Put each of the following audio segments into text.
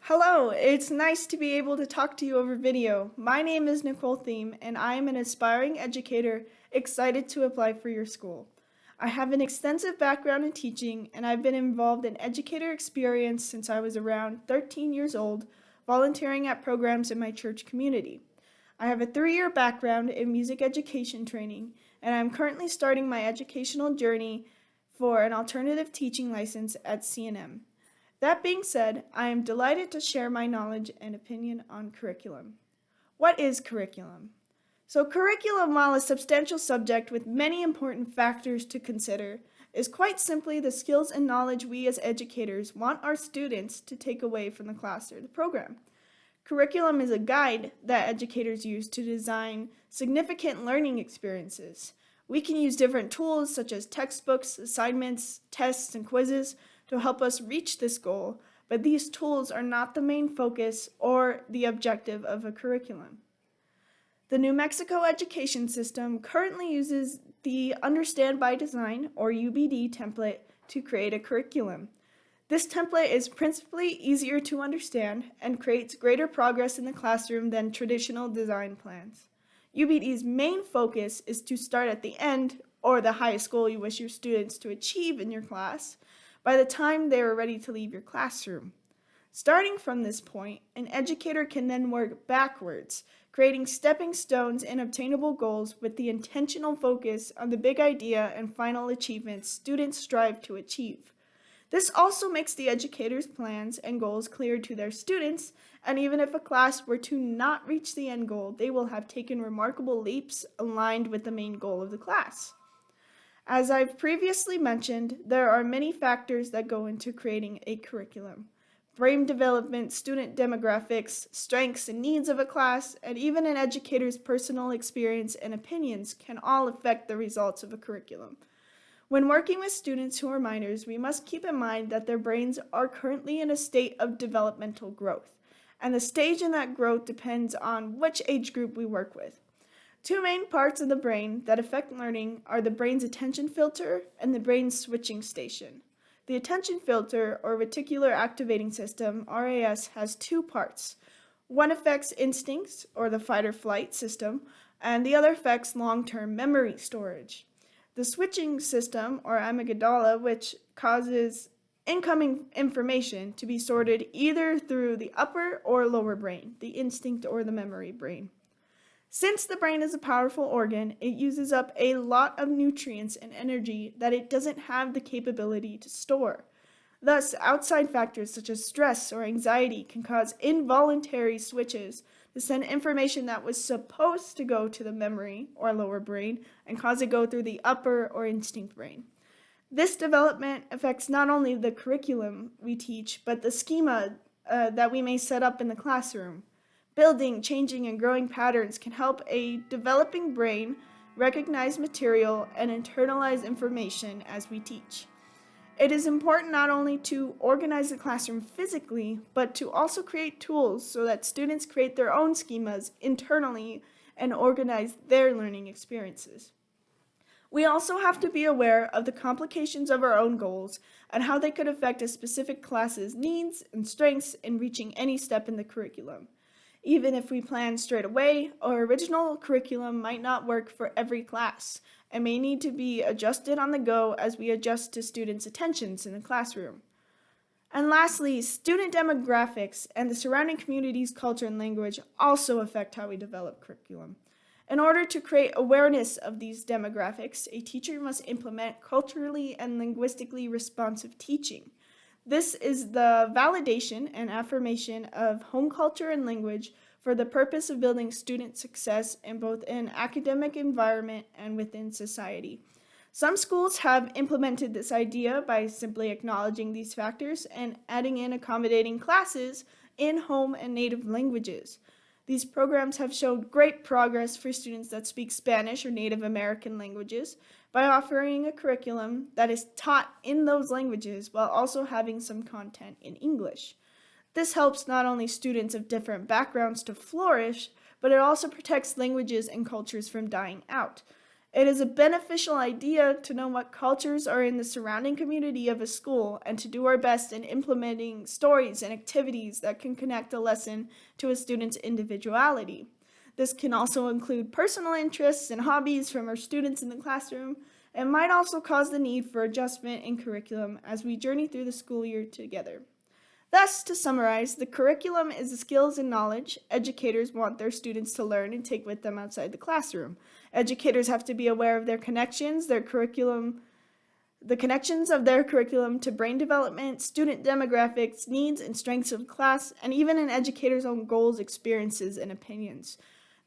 Hello, it's nice to be able to talk to you over video. My name is Nicole Thiem, and I am an aspiring educator excited to apply for your school. I have an extensive background in teaching, and I've been involved in educator experience since I was around 13 years old, volunteering at programs in my church community. I have a 3-year background in music education training, and I'm currently starting my educational journey for an alternative teaching license at C&M. That being said, I am delighted to share my knowledge and opinion on curriculum. What is curriculum? So curriculum, while a substantial subject with many important factors to consider, is quite simply the skills and knowledge we as educators want our students to take away from the class or the program. Curriculum is a guide that educators use to design significant learning experiences. We can use different tools such as textbooks, assignments, tests, and quizzes to help us reach this goal, but these tools are not the main focus or the objective of a curriculum. The New Mexico education system currently uses the Understand by Design, or UBD, template to create a curriculum. This template is principally easier to understand and creates greater progress in the classroom than traditional design plans. UBD's main focus is to start at the end, or the highest goal you wish your students to achieve in your class, by the time they are ready to leave your classroom. Starting from this point, an educator can then work backwards, creating stepping stones and obtainable goals with the intentional focus on the big idea and final achievements students strive to achieve. This also makes the educator's plans and goals clear to their students, and even if a class were to not reach the end goal, they will have taken remarkable leaps aligned with the main goal of the class. As I've previously mentioned, there are many factors that go into creating a curriculum. Brain development, student demographics, strengths and needs of a class, and even an educator's personal experience and opinions can all affect the results of a curriculum. When working with students who are minors, we must keep in mind that their brains are currently in a state of developmental growth, and the stage in that growth depends on which age group we work with. Two main parts of the brain that affect learning are the brain's attention filter and the brain's switching station. The attention filter, or reticular activating system, RAS, has two parts. One affects instincts, or the fight or flight system, and the other affects long-term memory storage. The switching system, or amygdala, which causes incoming information to be sorted either through the upper or lower brain, the instinct or the memory brain. Since the brain is a powerful organ, it uses up a lot of nutrients and energy that it doesn't have the capability to store. Thus, outside factors such as stress or anxiety can cause involuntary switches to send information that was supposed to go to the memory or lower brain and cause it to go through the upper or instinct brain. This development affects not only the curriculum we teach, but the schema that we may set up in the classroom. Building, changing, and growing patterns can help a developing brain recognize material and internalize information as we teach. It is important not only to organize the classroom physically, but to also create tools so that students create their own schemas internally and organize their learning experiences. We also have to be aware of the complications of our own goals and how they could affect a specific class's needs and strengths in reaching any step in the curriculum. Even if we plan straight away, our original curriculum might not work for every class and may need to be adjusted on the go as we adjust to students' attentions in the classroom. And lastly, student demographics and the surrounding community's culture and language also affect how we develop curriculum. In order to create awareness of these demographics, a teacher must implement culturally and linguistically responsive teaching. This is the validation and affirmation of home culture and language for the purpose of building student success in both an academic environment and within society. Some schools have implemented this idea by simply acknowledging these factors and adding in accommodating classes in home and native languages. These programs have showed great progress for students that speak Spanish or Native American languages by offering a curriculum that is taught in those languages while also having some content in English. This helps not only students of different backgrounds to flourish, but it also protects languages and cultures from dying out. It is a beneficial idea to know what cultures are in the surrounding community of a school and to do our best in implementing stories and activities that can connect a lesson to a student's individuality. This can also include personal interests and hobbies from our students in the classroom, and might also cause the need for adjustment in curriculum as we journey through the school year together. Thus, to summarize, the curriculum is the skills and knowledge educators want their students to learn and take with them outside the classroom. Educators have to be aware of the connections of their curriculum to brain development, student demographics, needs and strengths of the class, and even an educator's own goals, experiences, and opinions.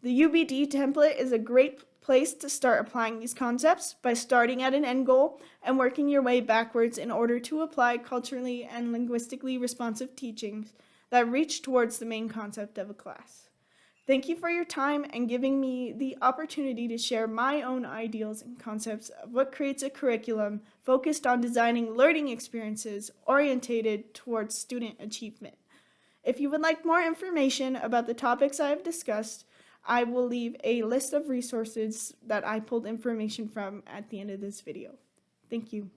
The UBD template is a great place to start applying these concepts by starting at an end goal and working your way backwards in order to apply culturally and linguistically responsive teachings that reach towards the main concept of a class. Thank you for your time and giving me the opportunity to share my own ideals and concepts of what creates a curriculum focused on designing learning experiences oriented towards student achievement. If you would like more information about the topics I have discussed, I will leave a list of resources that I pulled information from at the end of this video. Thank you.